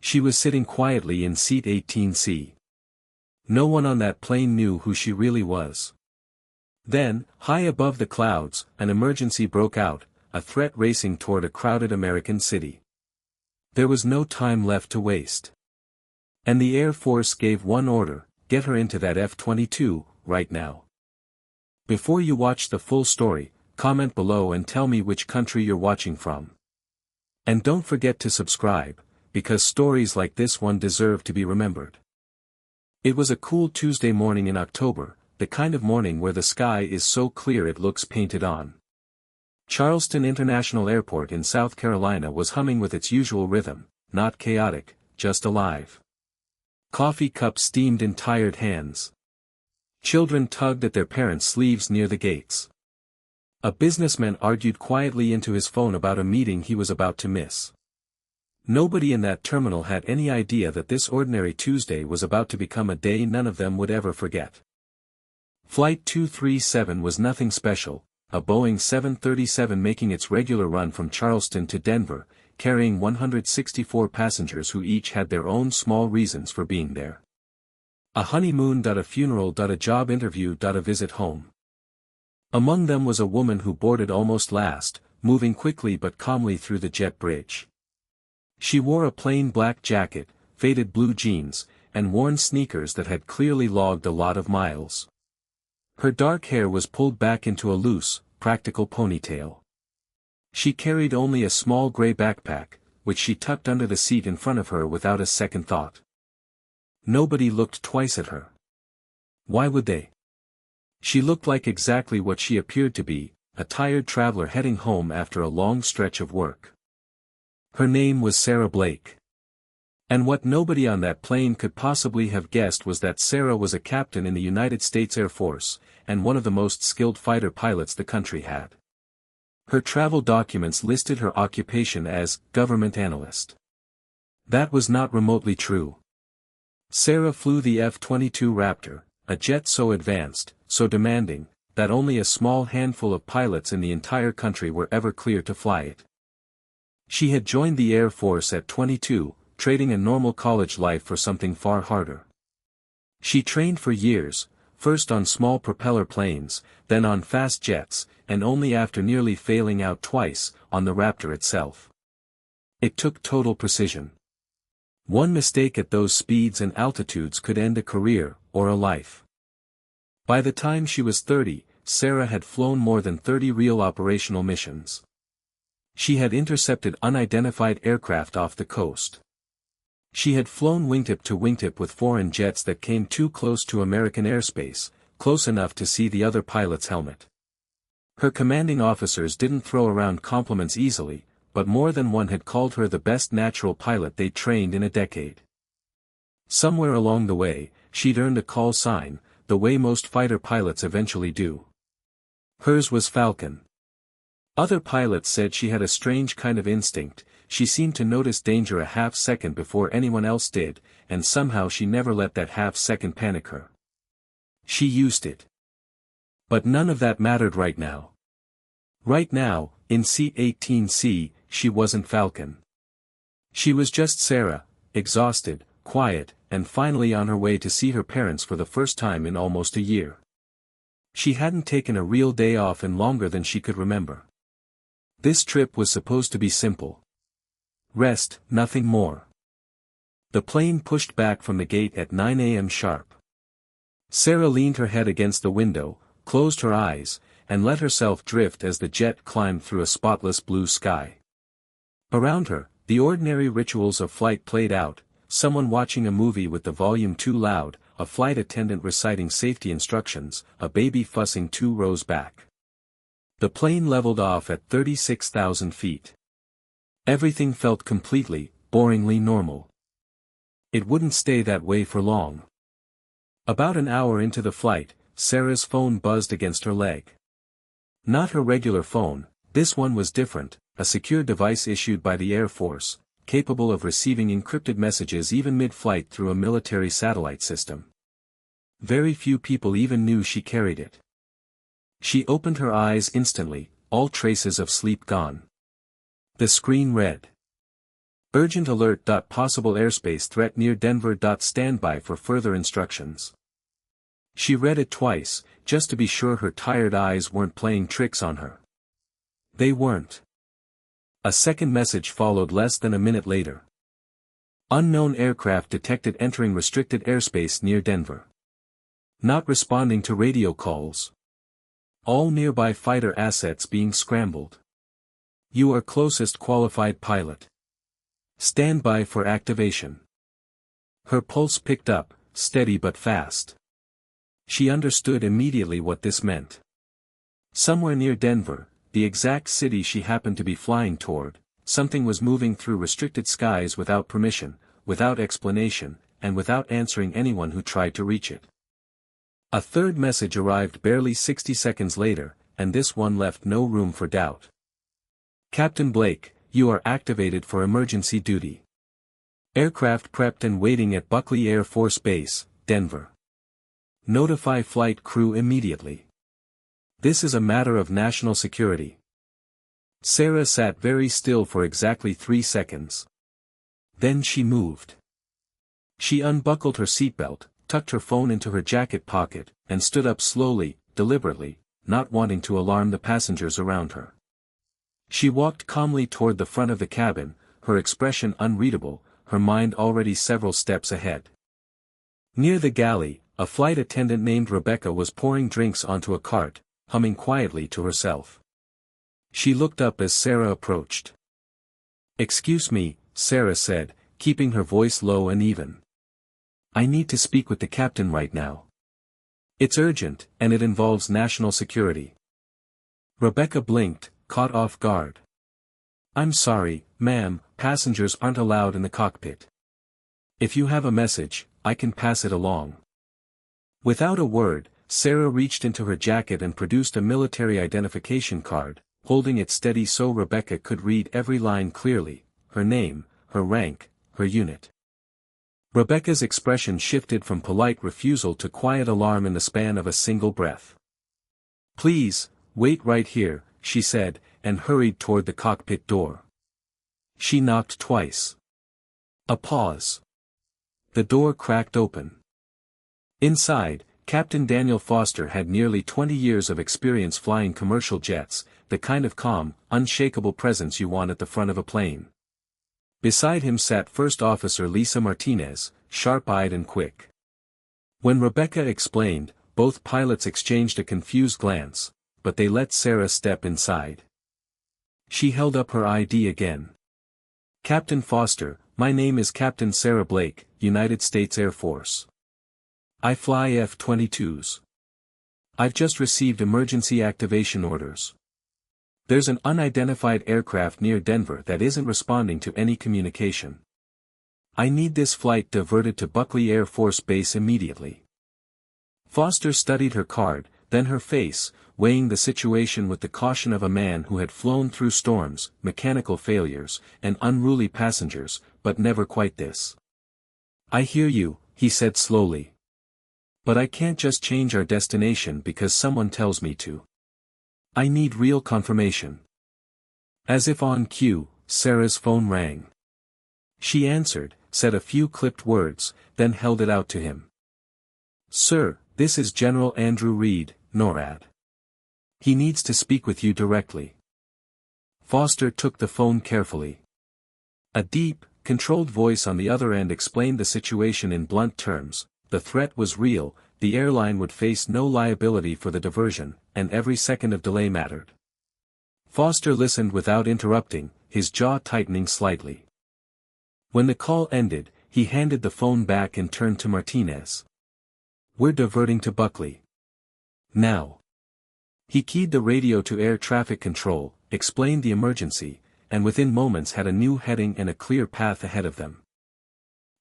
She was sitting quietly in seat 18C. No one on that plane knew who she really was. Then, high above the clouds, an emergency broke out, a threat racing toward a crowded American city. There was no time left to waste. And the Air Force gave one order: get her into that F-22, right now. Before you watch the full story, comment below and tell me which country you're watching from. And don't forget to subscribe, because stories like this one deserve to be remembered. It was a cool Tuesday morning in October, the kind of morning where the sky is so clear it looks painted on. Charleston International Airport in South Carolina was humming with its usual rhythm, not chaotic, just alive. Coffee cups steamed in tired hands. Children tugged at their parents' sleeves near the gates. A businessman argued quietly into his phone about a meeting he was about to miss. Nobody in that terminal had any idea that this ordinary Tuesday was about to become a day none of them would ever forget. Flight 237 was nothing special, a Boeing 737 making its regular run from Charleston to Denver, carrying 164 passengers who each had their own small reasons for being there. A honeymoon, a funeral, a job interview, a visit home. Among them was a woman who boarded almost last, moving quickly but calmly through the jet bridge. She wore a plain black jacket, faded blue jeans, and worn sneakers that had clearly logged a lot of miles. Her dark hair was pulled back into a loose, practical ponytail. She carried only a small gray backpack, which she tucked under the seat in front of her without a second thought. Nobody looked twice at her. Why would they? She looked like exactly what she appeared to be, a tired traveler heading home after a long stretch of work. Her name was Sarah Blake. And what nobody on that plane could possibly have guessed was that Sarah was a captain in the United States Air Force, and one of the most skilled fighter pilots the country had. Her travel documents listed her occupation as government analyst. That was not remotely true. Sarah flew the F-22 Raptor, a jet so advanced, so demanding, that only a small handful of pilots in the entire country were ever cleared to fly it. She had joined the Air Force at 22, trading a normal college life for something far harder. She trained for years, first on small propeller planes, then on fast jets, and only after nearly failing out twice, on the Raptor itself. It took total precision. One mistake at those speeds and altitudes could end a career, or a life. By the time she was 30, Sarah had flown more than 30 real operational missions. She had intercepted unidentified aircraft off the coast. She had flown wingtip to wingtip with foreign jets that came too close to American airspace, close enough to see the other pilot's helmet. Her commanding officers didn't throw around compliments easily, but more than one had called her the best natural pilot they'd trained in a decade. Somewhere along the way, she'd earned a call sign, the way most fighter pilots eventually do. Hers was Falcon. Other pilots said she had a strange kind of instinct. She seemed to notice danger a half-second before anyone else did, and somehow she never let that half-second panic her. She used it. But none of that mattered right now. Right now, in seat 18C, she wasn't Falcon. She was just Sarah, exhausted, quiet, and finally on her way to see her parents for the first time in almost a year. She hadn't taken a real day off in longer than she could remember. This trip was supposed to be simple. Rest, nothing more. The plane pushed back from the gate at 9 a.m. sharp. Sarah leaned her head against the window, closed her eyes, and let herself drift as the jet climbed through a spotless blue sky. Around her, the ordinary rituals of flight played out, someone watching a movie with the volume too loud, a flight attendant reciting safety instructions, a baby fussing 2 rows back. The plane leveled off at 36,000 feet. Everything felt completely, boringly normal. It wouldn't stay that way for long. About an hour into the flight, Sarah's phone buzzed against her leg. Not her regular phone, this one was different, a secure device issued by the Air Force, capable of receiving encrypted messages even mid-flight through a military satellite system. Very few people even knew she carried it. She opened her eyes instantly, all traces of sleep gone. The screen read. Urgent alert. Possible airspace threat near Denver. Stand by for further instructions. She read it twice, just to be sure her tired eyes weren't playing tricks on her. They weren't. A second message followed less than a minute later. Unknown aircraft detected entering restricted airspace near Denver. Not responding to radio calls. All nearby fighter assets being scrambled. You are closest qualified pilot. Stand by for activation. Her pulse picked up, steady but fast. She understood immediately what this meant. Somewhere near Denver, the exact city she happened to be flying toward, something was moving through restricted skies without permission, without explanation, and without answering anyone who tried to reach it. A third message arrived barely 60 seconds later, and this one left no room for doubt. Captain Blake, you are activated for emergency duty. Aircraft prepped and waiting at Buckley Air Force Base, Denver. Notify flight crew immediately. This is a matter of national security. Sarah sat very still for exactly 3 seconds. Then she moved. She unbuckled her seatbelt, tucked her phone into her jacket pocket, and stood up slowly, deliberately, not wanting to alarm the passengers around her. She walked calmly toward the front of the cabin, her expression unreadable, her mind already several steps ahead. Near the galley, a flight attendant named Rebecca was pouring drinks onto a cart, humming quietly to herself. She looked up as Sarah approached. "Excuse me," Sarah said, keeping her voice low and even. "I need to speak with the captain right now. It's urgent, and it involves national security." Rebecca blinked, caught off guard. "I'm sorry, ma'am, passengers aren't allowed in the cockpit. If you have a message, I can pass it along." Without a word, Sarah reached into her jacket and produced a military identification card, holding it steady so Rebecca could read every line clearly, her name, her rank, her unit. Rebecca's expression shifted from polite refusal to quiet alarm in the span of a single breath. "Please, wait right here," she said, and hurried toward the cockpit door. She knocked twice. A pause. The door cracked open. Inside, Captain Daniel Foster had nearly 20 years of experience flying commercial jets, the kind of calm, unshakable presence you want at the front of a plane. Beside him sat First Officer Lisa Martinez, sharp-eyed and quick. When Rebecca explained, both pilots exchanged a confused glance, but they let Sarah step inside. She held up her ID again. "Captain Foster, my name is Captain Sarah Blake, United States Air Force. I fly F-22s. I've just received emergency activation orders. There's an unidentified aircraft near Denver that isn't responding to any communication. I need this flight diverted to Buckley Air Force Base immediately." Foster studied her card, then her face, weighing the situation with the caution of a man who had flown through storms, mechanical failures, and unruly passengers, but never quite this. "I hear you," he said slowly. "But I can't just change our destination because someone tells me to. I need real confirmation." As if on cue, Sarah's phone rang. She answered, said a few clipped words, then held it out to him. "Sir, this is General Andrew Reed, NORAD. He needs to speak with you directly." Foster took the phone carefully. A deep, controlled voice on the other end explained the situation in blunt terms. The threat was real, the airline would face no liability for the diversion, and every second of delay mattered. Foster listened without interrupting, his jaw tightening slightly. When the call ended, he handed the phone back and turned to Martinez. "We're diverting to Buckley. Now." He keyed the radio to air traffic control, explained the emergency, and within moments had a new heading and a clear path ahead of them.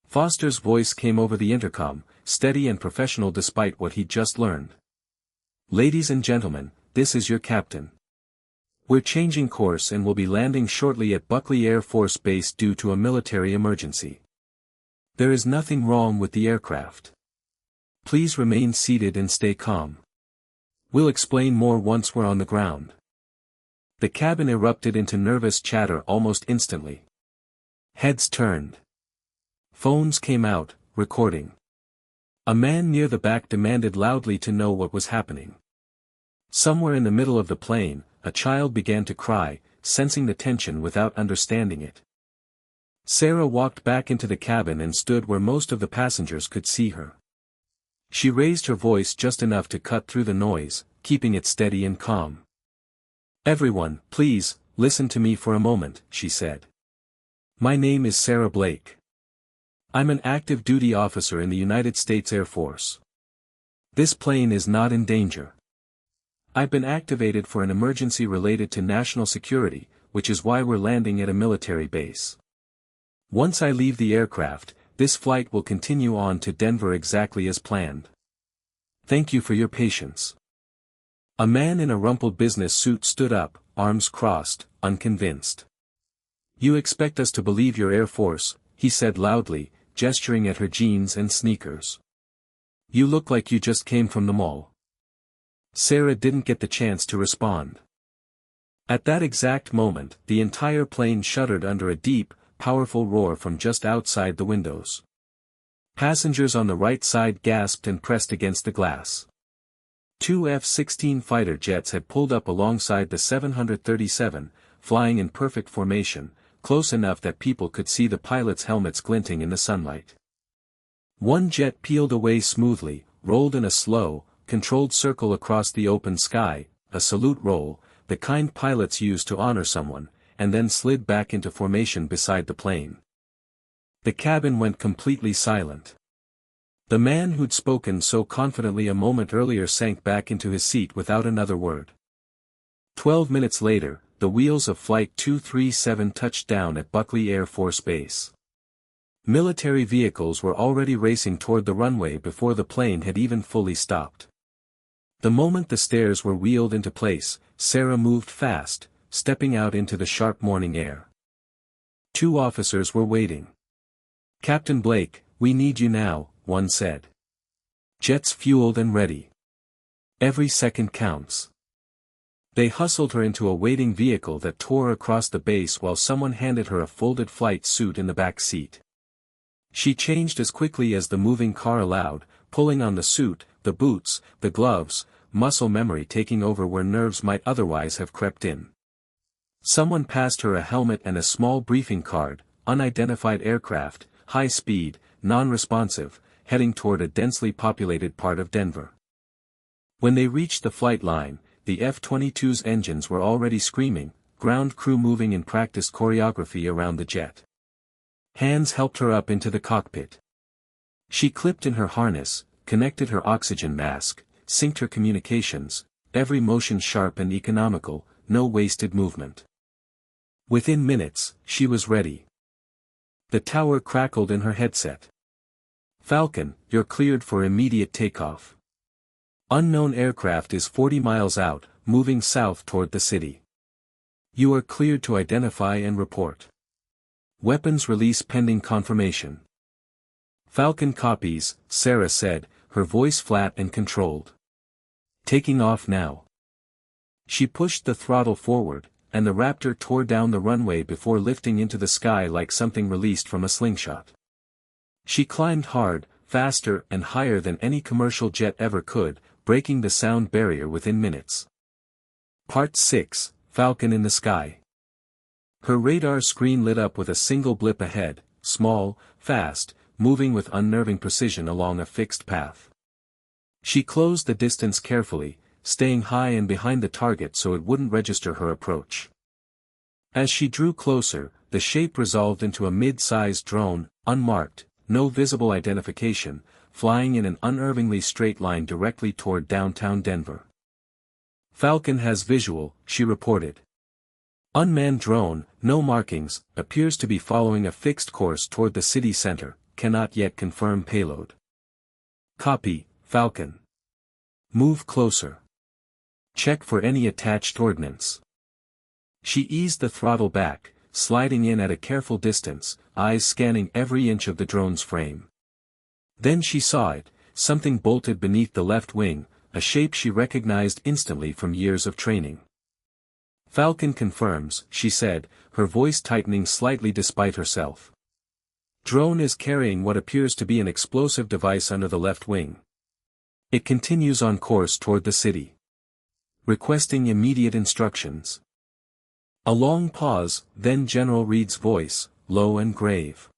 Foster's voice came over the intercom, steady and professional despite what he'd just learned. "Ladies and gentlemen, this is your captain. We're changing course and will be landing shortly at Buckley Air Force Base due to a military emergency. There is nothing wrong with the aircraft. Please remain seated and stay calm. We'll explain more once we're on the ground." The cabin erupted into nervous chatter almost instantly. Heads turned. Phones came out, recording. A man near the back demanded loudly to know what was happening. Somewhere in the middle of the plane, a child began to cry, sensing the tension without understanding it. Sarah walked back into the cabin and stood where most of the passengers could see her. She raised her voice just enough to cut through the noise, keeping it steady and calm. "Everyone, please, listen to me for a moment," she said. "My name is Sarah Blake. I'm an active duty officer in the United States Air Force. This plane is not in danger. I've been activated for an emergency related to national security, which is why we're landing at a military base. Once I leave the aircraft, this flight will continue on to Denver exactly as planned. Thank you for your patience." A man in a rumpled business suit stood up, arms crossed, unconvinced. "You expect us to believe your Air Force," he said loudly, gesturing at her jeans and sneakers. "You look like you just came from the mall." Sarah didn't get the chance to respond. At that exact moment, the entire plane shuddered under a deep, powerful roar from just outside the windows. Passengers on the right side gasped and pressed against the glass. Two F-16 fighter jets had pulled up alongside the 737, flying in perfect formation, close enough that people could see the pilots' helmets glinting in the sunlight. One jet peeled away smoothly, rolled in a slow, controlled circle across the open sky, a salute roll, the kind pilots use to honor someone, and then slid back into formation beside the plane. The cabin went completely silent. The man who'd spoken so confidently a moment earlier sank back into his seat without another word. 12 minutes later, the wheels of Flight 237 touched down at Buckley Air Force Base. Military vehicles were already racing toward the runway before the plane had even fully stopped. The moment the stairs were wheeled into place, Sarah moved fast, stepping out into the sharp morning air. Two officers were waiting. "Captain Blake, we need you now," one said. "Jets fueled and ready. Every second counts." They hustled her into a waiting vehicle that tore across the base while someone handed her a folded flight suit in the back seat. She changed as quickly as the moving car allowed, pulling on the suit, the boots, the gloves, muscle memory taking over where nerves might otherwise have crept in. Someone passed her a helmet and a small briefing card, "Unidentified aircraft, high speed, non-responsive, heading toward a densely populated part of Denver." When they reached the flight line, the F-22's engines were already screaming, ground crew moving in practiced choreography around the jet. Hands helped her up into the cockpit. She clipped in her harness, connected her oxygen mask, synced her communications, every motion sharp and economical, no wasted movement. Within minutes, she was ready. The tower crackled in her headset. "Falcon, you're cleared for immediate takeoff. Unknown aircraft is 40 miles out, moving south toward the city. You are cleared to identify and report. Weapons release pending confirmation." "Falcon copies," Sarah said, her voice flat and controlled. "Taking off now." She pushed the throttle forward, and the Raptor tore down the runway before lifting into the sky like something released from a slingshot. She climbed hard, faster and higher than any commercial jet ever could, breaking the sound barrier within minutes. Part 6, Falcon in the Sky. Her radar screen lit up with a single blip ahead, small, fast, moving with unnerving precision along a fixed path. She closed the distance carefully, staying high and behind the target so it wouldn't register her approach. As she drew closer, the shape resolved into a mid-sized drone, unmarked, no visible identification, flying in an unnervingly straight line directly toward downtown Denver. "Falcon has visual," she reported. "Unmanned drone, no markings, appears to be following a fixed course toward the city center, cannot yet confirm payload." "Copy, Falcon. Move closer. Check for any attached ordnance." She eased the throttle back, sliding in at a careful distance, eyes scanning every inch of the drone's frame. Then she saw it, something bolted beneath the left wing, a shape she recognized instantly from years of training. Falcon confirms, she said, her voice tightening slightly despite herself. Drone is carrying what appears to be an explosive device under the left wing. It continues on course toward the city. Requesting immediate instructions. A long pause, then General Reed's voice, low and grave.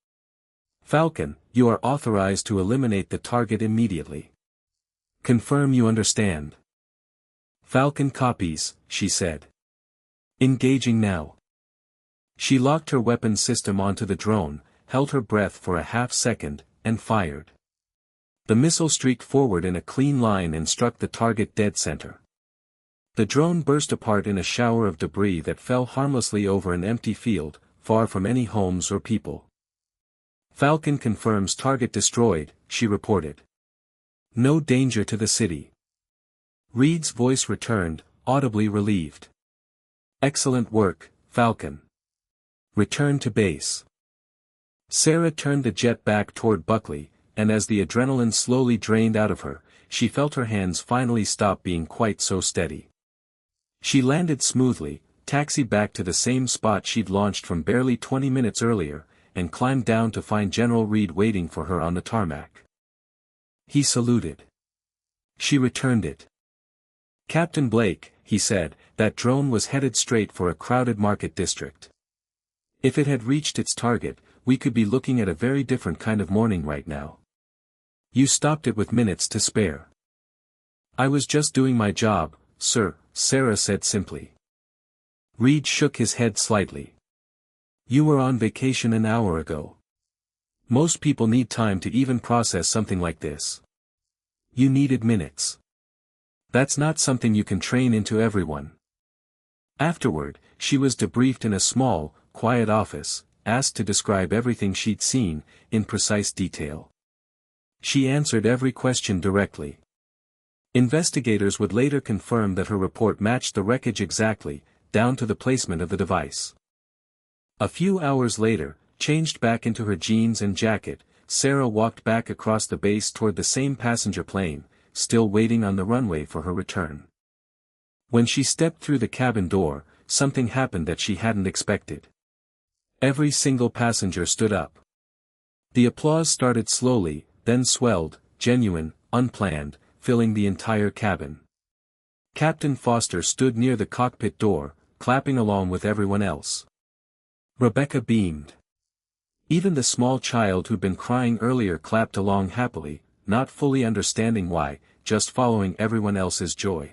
Falcon, you are authorized to eliminate the target immediately. Confirm you understand. Falcon copies, she said. Engaging now. She locked her weapons system onto the drone, held her breath for a half-second, and fired. The missile streaked forward in a clean line and struck the target dead center. The drone burst apart in a shower of debris that fell harmlessly over an empty field, far from any homes or people. Falcon confirms target destroyed, she reported. No danger to the city. Reed's voice returned, audibly relieved. Excellent work, Falcon. Return to base. Sarah turned the jet back toward Buckley, and as the adrenaline slowly drained out of her, she felt her hands finally stop being quite so steady. She landed smoothly, taxied back to the same spot she'd launched from barely 20 minutes earlier, and climbed down to find General Reed waiting for her on the tarmac. He saluted. She returned it. Captain Blake, he said, that drone was headed straight for a crowded market district. If it had reached its target, we could be looking at a very different kind of morning right now. You stopped it with minutes to spare. I was just doing my job, sir, Sarah said simply. Reed shook his head slightly. You were on vacation an hour ago. Most people need time to even process something like this. You needed minutes. That's not something you can train into everyone. Afterward, she was debriefed in a small, quiet office, asked to describe everything she'd seen, in precise detail. She answered every question directly. Investigators would later confirm that her report matched the wreckage exactly, down to the placement of the device. A few hours later, changed back into her jeans and jacket, Sarah walked back across the base toward the same passenger plane, still waiting on the runway for her return. When she stepped through the cabin door, something happened that she hadn't expected. Every single passenger stood up. The applause started slowly, then swelled, genuine, unplanned, filling the entire cabin. Captain Foster stood near the cockpit door, clapping along with everyone else. Rebecca beamed. Even the small child who'd been crying earlier clapped along happily, not fully understanding why, just following everyone else's joy.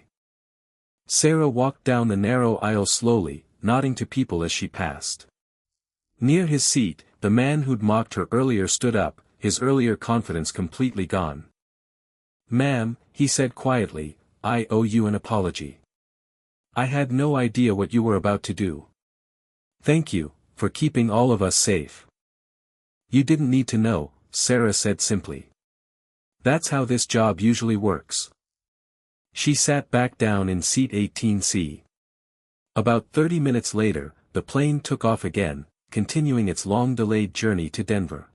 Sarah walked down the narrow aisle slowly, nodding to people as she passed. Near his seat, the man who'd mocked her earlier stood up, his earlier confidence completely gone. Ma'am, he said quietly, I owe you an apology. I had no idea what you were about to do. Thank you, for keeping all of us safe. You didn't need to know, Sarah said simply. That's how this job usually works. She sat back down in seat 18C. About 30 minutes later, the plane took off again, continuing its long-delayed journey to Denver.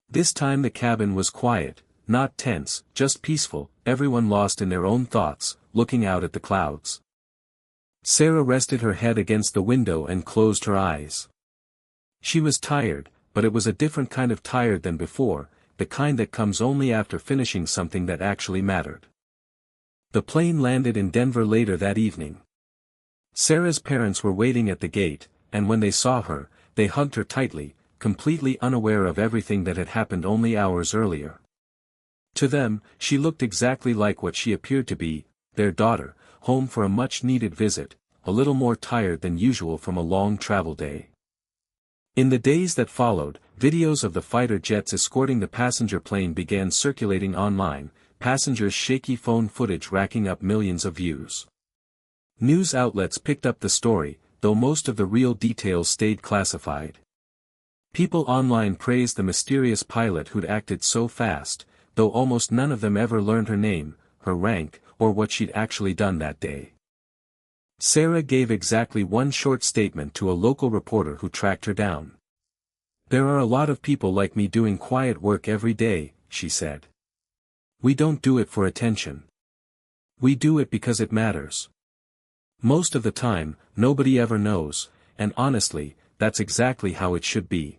This time the cabin was quiet, not tense, just peaceful, everyone lost in their own thoughts, looking out at the clouds. Sarah rested her head against the window and closed her eyes. She was tired, but it was a different kind of tired than before, the kind that comes only after finishing something that actually mattered. The plane landed in Denver later that evening. Sarah's parents were waiting at the gate, and when they saw her, they hugged her tightly, completely unaware of everything that had happened only hours earlier. To them, she looked exactly like what she appeared to be, their daughter, home for a much-needed visit, a little more tired than usual from a long travel day. In the days that followed, videos of the fighter jets escorting the passenger plane began circulating online, passengers' shaky phone footage racking up millions of views. News outlets picked up the story, though most of the real details stayed classified. People online praised the mysterious pilot who'd acted so fast, though almost none of them ever learned her name, her rank, or what she'd actually done that day. Sarah gave exactly one short statement to a local reporter who tracked her down. There are a lot of people like me doing quiet work every day, she said. We don't do it for attention. We do it because it matters. Most of the time, nobody ever knows, and honestly, that's exactly how it should be.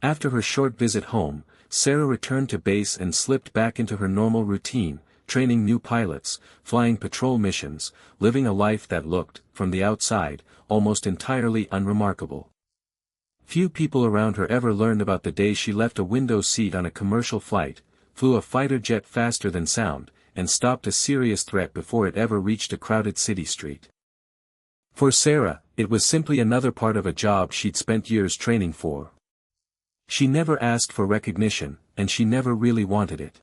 After her short visit home, Sarah returned to base and slipped back into her normal routine, training new pilots, flying patrol missions, living a life that looked, from the outside, almost entirely unremarkable. Few people around her ever learned about the day she left a window seat on a commercial flight, flew a fighter jet faster than sound, and stopped a serious threat before it ever reached a crowded city street. For Sarah, it was simply another part of a job she'd spent years training for. She never asked for recognition, and she never really wanted it.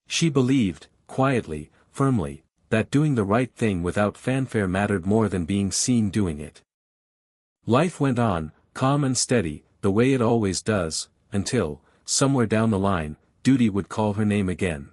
She believed, quietly, firmly, that doing the right thing without fanfare mattered more than being seen doing it. Life went on, calm and steady, the way it always does, until, somewhere down the line, duty would call her name again.